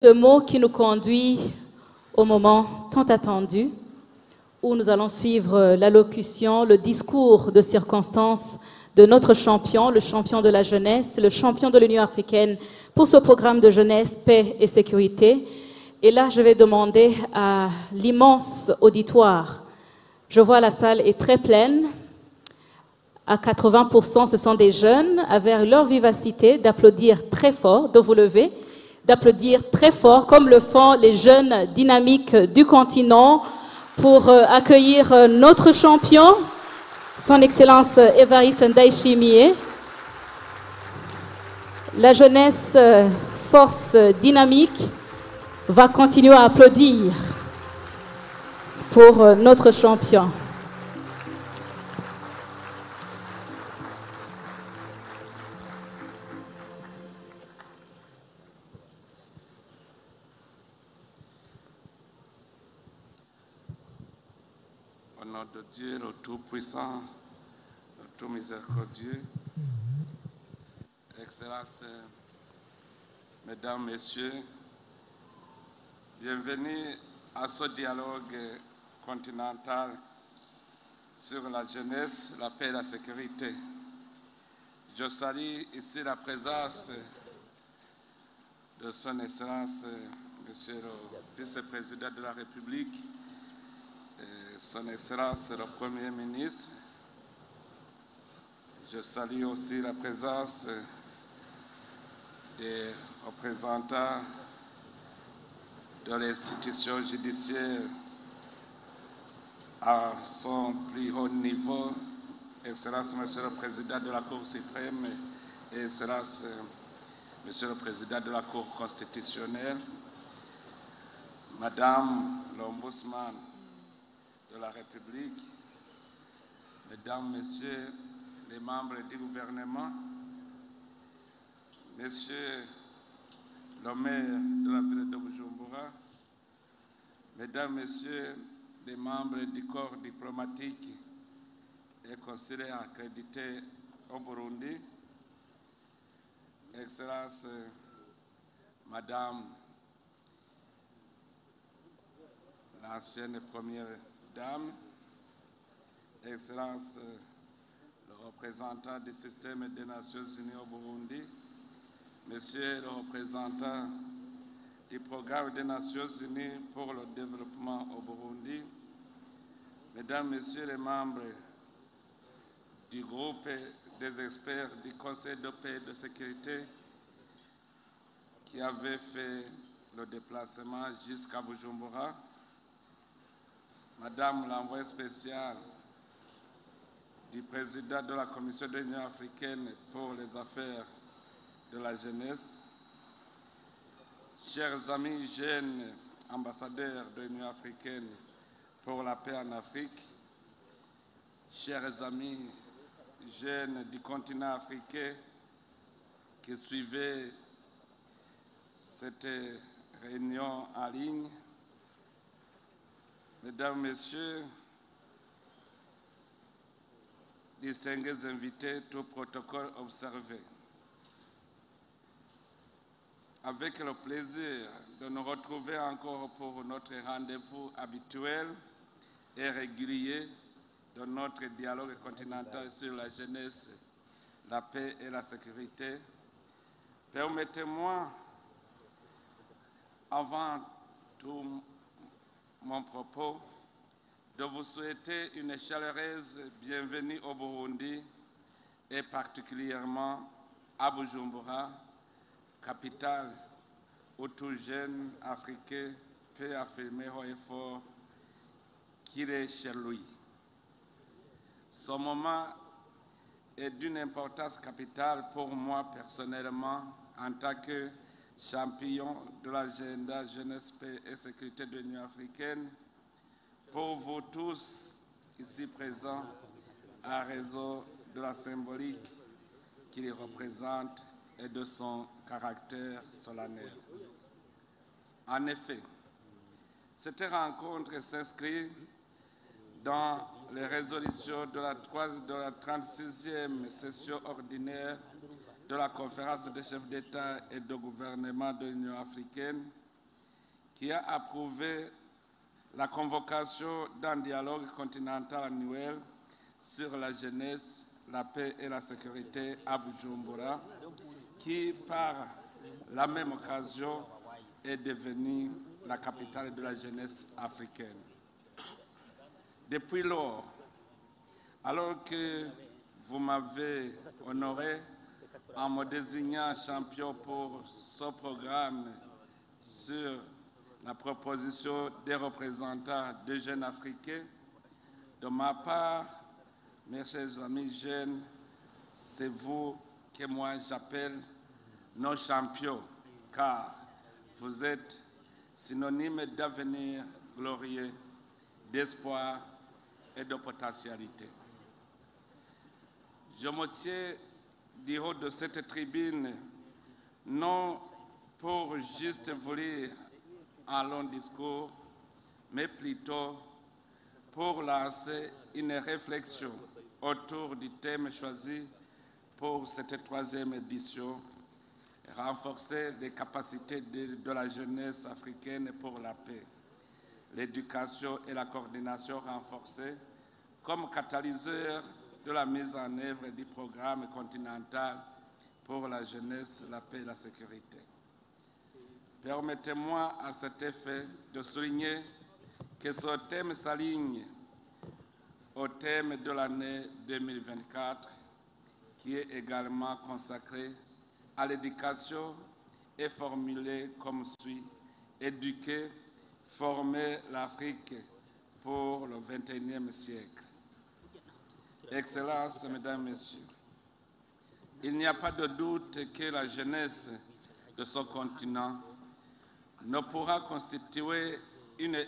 Ce mot qui nous conduit au moment tant attendu où nous allons suivre l'allocution, le discours de circonstance de notre champion, le champion de la jeunesse, le champion de l'Union africaine pour ce programme de jeunesse, paix et sécurité. Et là, je vais demander à l'immense auditoire. Je vois la salle est très pleine. À 80%, ce sont des jeunes avec leur vivacité d'applaudir très fort, de vous lever, d'applaudir très fort, comme le font les jeunes dynamiques du continent, pour accueillir notre champion, son Excellence Évariste Ndayishimiye. La jeunesse, force dynamique, va continuer à applaudir pour notre champion. Au nom de Dieu, le Tout-Puissant, le Tout-Miséricordieux, Excellences, Mesdames, Messieurs, bienvenue à ce dialogue continental sur la jeunesse, la paix et la sécurité. Je salue ici la présence de Son Excellence, Monsieur le Vice-président de la République, Son Excellence le Premier ministre. Je salue aussi la présence des représentants de l'institution judiciaire à son plus haut niveau, Excellence Monsieur le Président de la Cour suprême et Excellence Monsieur le Président de la Cour constitutionnelle, Madame l'Ombudsman de la République, Mesdames, Messieurs les membres du gouvernement, Monsieur le maire de la ville de Bujumbura, Mesdames, Messieurs les membres du corps diplomatique et consulaire accrédité au Burundi, Excellence Madame l'ancienne Première Dame, Excellence le représentant du système des Nations Unies au Burundi, Monsieur le représentant du programme des Nations Unies pour le développement au Burundi, Mesdames, Messieurs les membres du groupe des experts du Conseil de paix et de sécurité qui avaient fait le déplacement jusqu'à Bujumbura, Madame l'envoyée spéciale du président de la Commission de l'Union africaine pour les affaires de la jeunesse, chers amis jeunes ambassadeurs de l'Union africaine pour la paix en Afrique, chers amis jeunes du continent africain qui suivaient cette réunion en ligne, Mesdames, Messieurs, distingués invités, tout protocole observé. Avec le plaisir de nous retrouver encore pour notre rendez-vous habituel et régulier de notre dialogue continental sur la jeunesse, la paix et la sécurité, permettez-moi, avant tout mon propos, de vous souhaiter une chaleureuse bienvenue au Burundi et particulièrement à Bujumbura, capitale où tout jeune Africain peut affirmer haut et fort qu'il est chez lui. Ce moment est d'une importance capitale pour moi personnellement en tant que champion de l'agenda jeunesse, paix et sécurité de l'Union africaine, pour vous tous ici présents à raison de la symbolique qu'il représente et de son caractère solennel. En effet, cette rencontre s'inscrit dans les résolutions de la 36e session ordinaire de la conférence des chefs d'État et de gouvernement de l'Union africaine qui a approuvé la convocation d'un dialogue continental annuel sur la jeunesse, la paix et la sécurité à Bujumbura, qui, par la même occasion, est devenue la capitale de la jeunesse africaine. Depuis lors, alors que vous m'avez honoré en me désignant champion pour ce programme sur la proposition des représentants des jeunes africains, de ma part, mes chers amis jeunes, c'est vous que moi j'appelle nos champions, car vous êtes synonyme d'avenir glorieux, d'espoir et de potentialité. Je me tiens du haut de cette tribune, non pour juste vous lire un long discours, mais plutôt pour lancer une réflexion autour du thème choisi pour cette troisième édition, renforcer les capacités de la jeunesse africaine pour la paix, l'éducation et la coordination renforcée comme catalyseur de la mise en œuvre du programme continental pour la jeunesse, la paix et la sécurité. Permettez-moi à cet effet de souligner que ce thème s'aligne au thème de l'année 2024, qui est également consacré à l'éducation et formulé comme suit: éduquer, former l'Afrique pour le XXIe siècle. Excellences, Mesdames, Messieurs, il n'y a pas de doute que la jeunesse de ce continent ne pourra constituer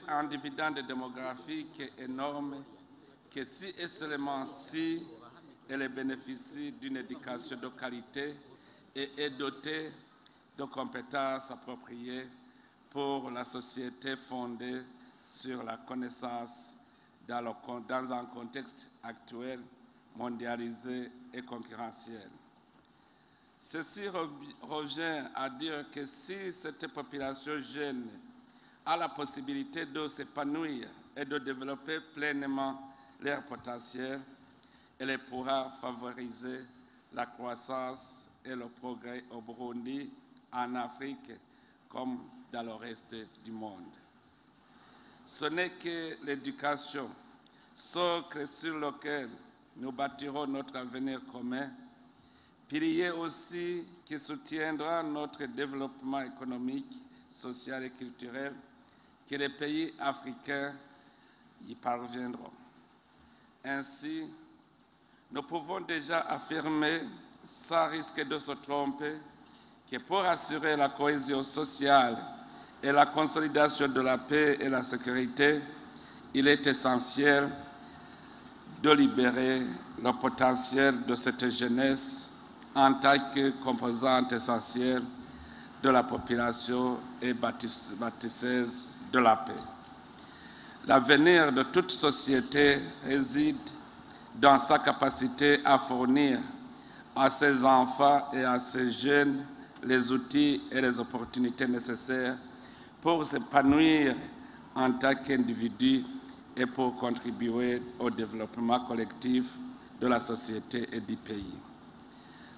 un dividende démographique énorme que si et seulement si elle bénéficie d'une éducation de qualité et est dotée de compétences appropriées pour la société fondée sur la connaissance dans un contexte actuel, mondialisé et concurrentiel. Ceci revient à dire que si cette population jeune a la possibilité de s'épanouir et de développer pleinement leur potentiel, elle pourra favoriser la croissance et le progrès au Burundi, en Afrique, comme dans le reste du monde. Ce n'est que l'éducation, socle sur lequel nous bâtirons notre avenir commun, pilier aussi qui soutiendra notre développement économique, social et culturel, que les pays africains y parviendront. Ainsi, nous pouvons déjà affirmer, sans risque de se tromper, que pour assurer la cohésion sociale et la consolidation de la paix et la sécurité, il est essentiel de libérer le potentiel de cette jeunesse en tant que composante essentielle de la population et bâtisseuse de la paix. L'avenir de toute société réside dans sa capacité à fournir à ses enfants et à ses jeunes les outils et les opportunités nécessaires pour s'épanouir en tant qu'individu et pour contribuer au développement collectif de la société et du pays.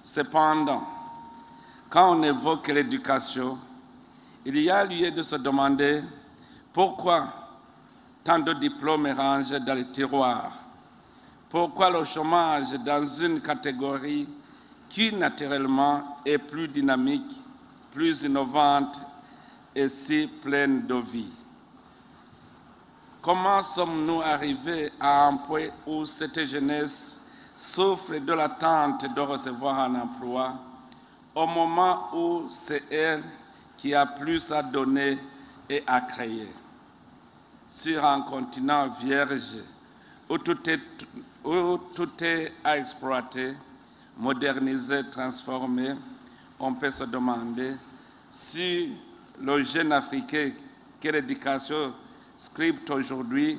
Cependant, quand on évoque l'éducation, il y a lieu de se demander pourquoi tant de diplômes rangés dans les tiroirs, pourquoi le chômage dans une catégorie qui naturellement est plus dynamique, plus innovante et si pleine de vie. Comment sommes-nous arrivés à un point où cette jeunesse souffre de l'attente de recevoir un emploi au moment où c'est elle qui a plus à donner et à créer? Sur un continent vierge où tout est à exploiter, moderniser, transformer, on peut se demander si le jeune africain que l'éducation scripte aujourd'hui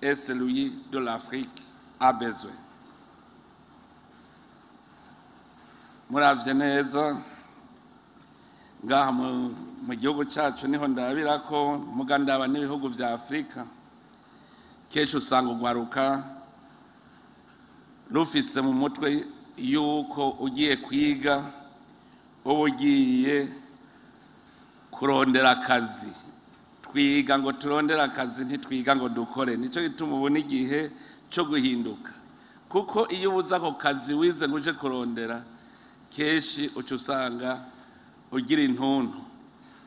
est celui de l'Afrique a besoin. Muravye neza, ngaha mu gihugu cyacu niho ndabira ko mugandaba n'ibihugu bya Afurika kenshi usanga ugwaruka rufise mu mutwe yuko ugiye kwiga uba ugiye kurondera akazi. Twiga ngo turondera akazi, ntitwiga ngo dukore. Nicyo gituma ubu n'igihe cyo guhinduka, kuko iyo ubuze ako kazi wize ngo uje kurondera, kenshi uca usanga ugira intuntu.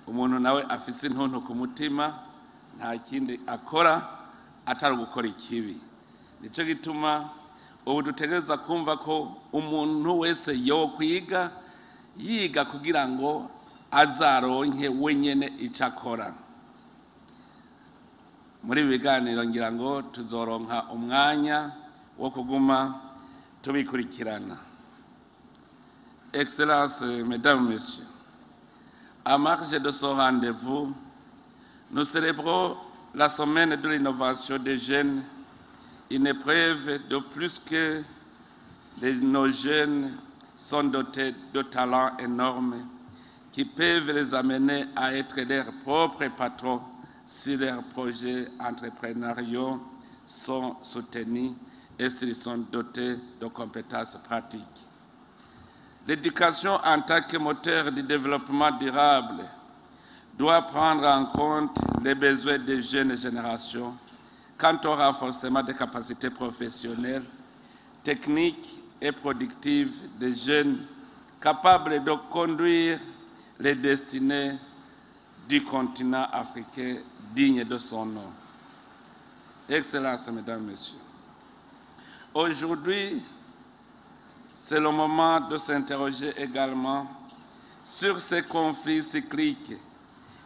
Umuntu nawe afise intuntu ku mutima, nta kindi akora atari gukora ikibi. Nicyo gituma ubu dutegereza kumva ko umuntu wese yo kwiga yiga kugira ngo azaronke wenyene icyo akora. Muri ibi biganiro ngira ngo tuzoronka umwanya wo kuguma tubikurikirana. Excellences, Mesdames, Messieurs, à marge de ce rendez-vous, nous célébrons la semaine de l'innovation des jeunes, une épreuve de plus que nos jeunes sont dotés de talents énormes qui peuvent les amener à être leurs propres patrons si leurs projets entrepreneuriaux sont soutenus et s'ils sont dotés de compétences pratiques. L'éducation en tant que moteur du développement durable doit prendre en compte les besoins des jeunes générations quant au renforcement des capacités professionnelles, techniques et productives des jeunes capables de conduire les destinées du continent africain digne de son nom. Excellences, Mesdames, Messieurs, aujourd'hui, c'est le moment de s'interroger également sur ces conflits cycliques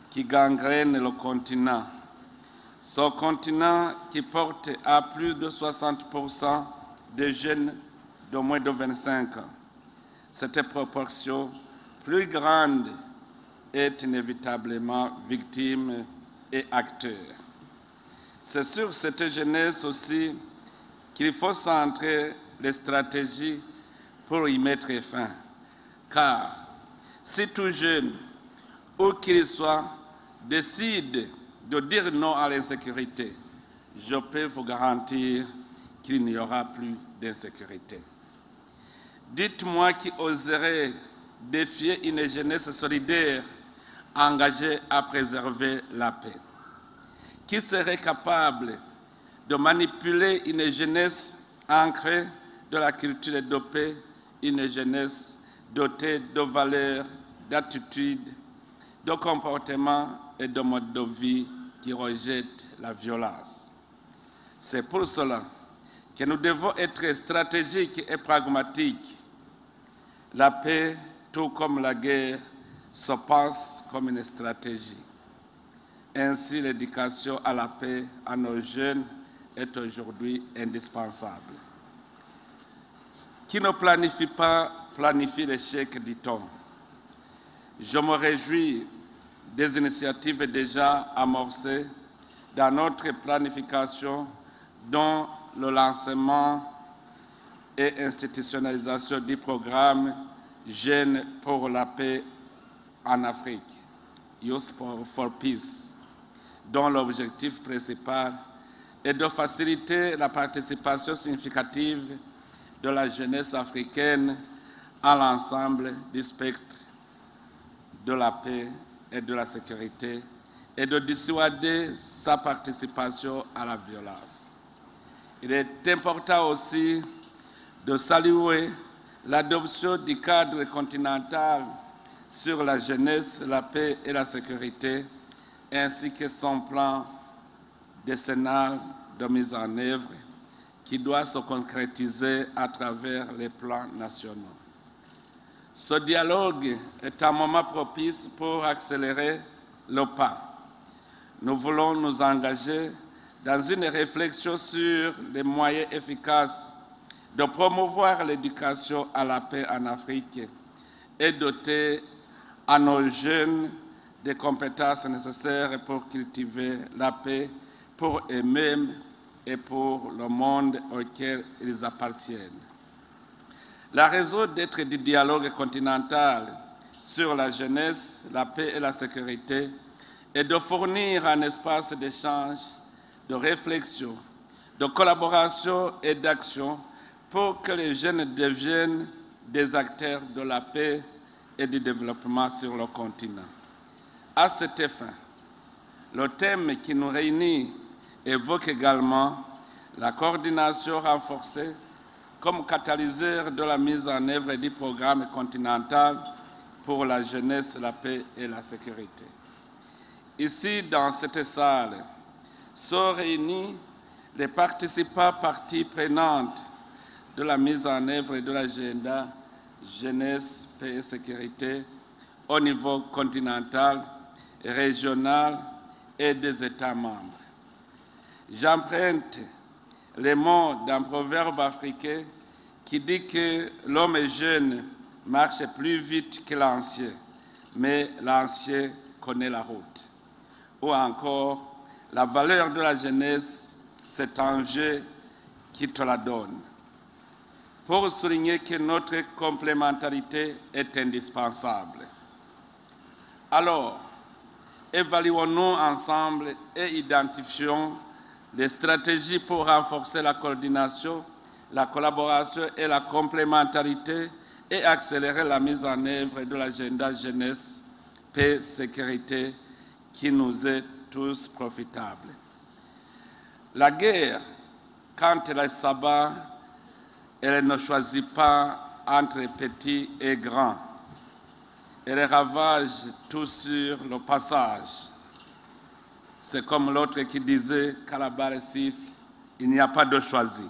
qui gangrènent le continent. Ce continent qui porte à plus de 60% de jeunes de moins de 25 ans. Cette proportion plus grande est inévitablement victime et acteur. C'est sur cette jeunesse aussi qu'il faut centrer les stratégies pour y mettre fin. Car si tout jeune, où qu'il soit, décide de dire non à l'insécurité, je peux vous garantir qu'il n'y aura plus d'insécurité. Dites-moi qui oserait défier une jeunesse solidaire engagée à préserver la paix. Qui serait capable de manipuler une jeunesse ancrée de la culture de paix, une jeunesse dotée de valeurs, d'attitudes, de comportements et de modes de vie qui rejettent la violence. C'est pour cela que nous devons être stratégiques et pragmatiques. La paix, tout comme la guerre, se pense comme une stratégie. Ainsi, l'éducation à la paix à nos jeunes est aujourd'hui indispensable. Qui ne planifie pas planifie l'échec, dit-on. Je me réjouis des initiatives déjà amorcées dans notre planification, dont le lancement et institutionnalisation du programme Jeunes pour la paix en Afrique, Youth for Peace, dont l'objectif principal est de faciliter la participation significative de la jeunesse africaine à l'ensemble du spectre de la paix et de la sécurité et de dissuader sa participation à la violence. Il est important aussi de saluer l'adoption du cadre continental sur la jeunesse, la paix et la sécurité, ainsi que son plan décennal de mise en œuvre qui doit se concrétiser à travers les plans nationaux. Ce dialogue est un moment propice pour accélérer le pas. Nous voulons nous engager dans une réflexion sur les moyens efficaces de promouvoir l'éducation à la paix en Afrique et doter à nos jeunes des compétences nécessaires pour cultiver la paix pour eux-mêmes et pour le monde auquel ils appartiennent. La raison d'être du dialogue continental sur la jeunesse, la paix et la sécurité et de fournir un espace d'échange, de réflexion, de collaboration et d'action pour que les jeunes deviennent des acteurs de la paix et du développement sur le continent. À cet effet, le thème qui nous réunit évoque également la coordination renforcée comme catalyseur de la mise en œuvre du programme continental pour la jeunesse, la paix et la sécurité. Ici, dans cette salle, sont réunis les participants parties prenantes de la mise en œuvre de l'agenda jeunesse, paix et sécurité au niveau continental, régional et des États membres. J'emprunte les mots d'un proverbe africain qui dit que l'homme jeune marche plus vite que l'ancien, mais l'ancien connaît la route. Ou encore, la valeur de la jeunesse, c'est un jeu qui te la donne. Pour souligner que notre complémentarité est indispensable. Alors, évaluons-nous ensemble et identifions les stratégies pour renforcer la coordination, la collaboration et la complémentarité et accélérer la mise en œuvre de l'agenda jeunesse, paix, sécurité qui nous est tous profitable. La guerre, quand elle s'abat, elle ne choisit pas entre petits et grands. Elle ravage tout sur le passage. C'est comme l'autre qui disait qu'à la barre siffle, il n'y a pas de choisi.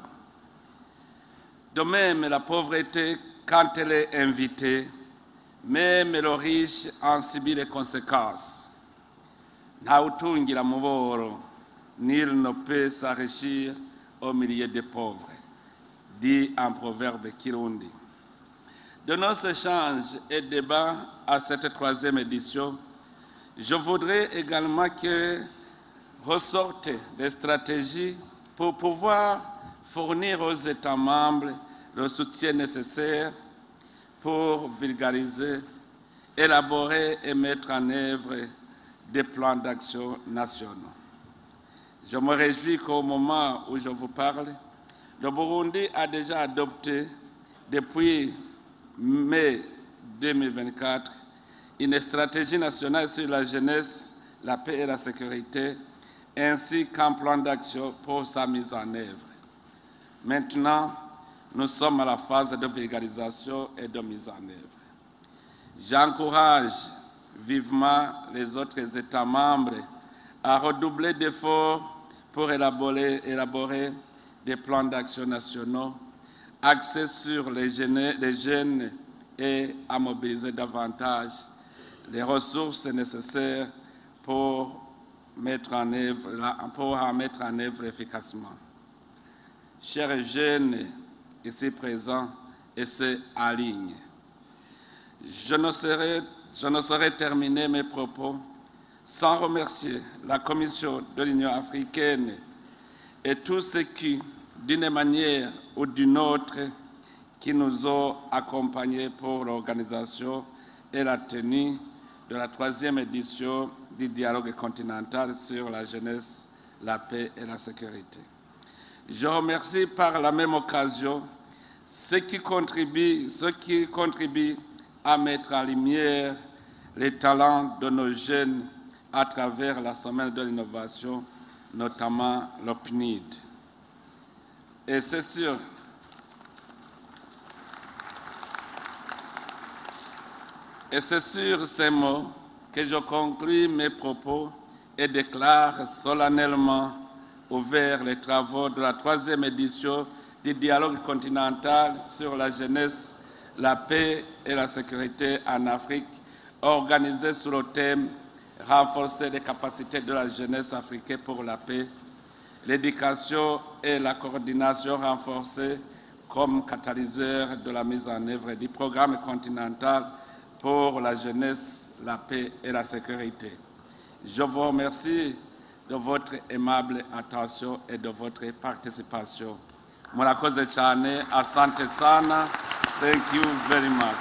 De même, la pauvreté, quand elle est invitée, même le riche en subit les conséquences. Nautungira muboro, nul ne peut s'enrichir au milieu des pauvres, dit un proverbe kirundi. De nos échanges et débats à cette troisième édition, je voudrais également que ressortent des stratégies pour pouvoir fournir aux États membres le soutien nécessaire pour vulgariser, élaborer et mettre en œuvre des plans d'action nationaux. Je me réjouis qu'au moment où je vous parle, le Burundi a déjà adopté depuis mai 2024 une stratégie nationale sur la jeunesse, la paix et la sécurité, ainsi qu'un plan d'action pour sa mise en œuvre. Maintenant, nous sommes à la phase de vulgarisation et de mise en œuvre. J'encourage vivement les autres États membres à redoubler d'efforts pour élaborer des plans d'action nationaux axés sur les jeunes et à mobiliser davantage les ressources nécessaires pour en mettre en œuvre efficacement. Chers jeunes ici présents et ceux en ligne, je ne saurais terminer mes propos sans remercier la Commission de l'Union africaine et tous ceux qui, d'une manière ou d'une autre, qui nous ont accompagnés pour l'organisation et la tenue de la troisième édition du dialogue continental sur la jeunesse, la paix et la sécurité. Je remercie par la même occasion ceux qui contribuent à mettre en lumière les talents de nos jeunes à travers la semaine de l'innovation, notamment le PNID. Et c'est sur ces mots que je conclue mes propos et déclare solennellement ouvert les travaux de la troisième édition du dialogue continental sur la jeunesse, la paix et la sécurité en Afrique, organisé sous le thème « Renforcer les capacités de la jeunesse africaine pour la paix, l'éducation et la coordination renforcée comme catalyseur de la mise en œuvre du programme continental pour la jeunesse, la paix et la sécurité. » Je vous remercie de votre aimable attention et de votre participation. Murakoze cyane, asante sana. Thank you very much.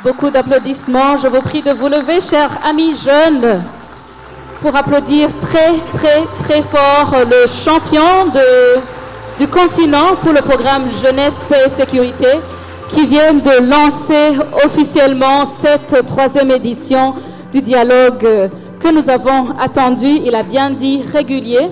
Beaucoup d'applaudissements. Je vous prie de vous lever, chers amis jeunes, pour applaudir très, très, très fort le champion du continent pour le programme Jeunesse, Paix et Sécurité, qui vient de lancer officiellement cette troisième édition du dialogue que nous avons attendu, il a bien dit régulier,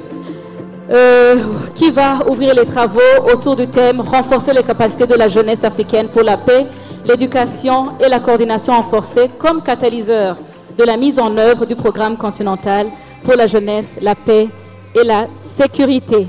qui va ouvrir les travaux autour du thème « Renforcer les capacités de la jeunesse africaine pour la paix, l'éducation et la coordination renforcée comme catalyseur de la mise en œuvre du programme continental pour la jeunesse, la paix et la sécurité ».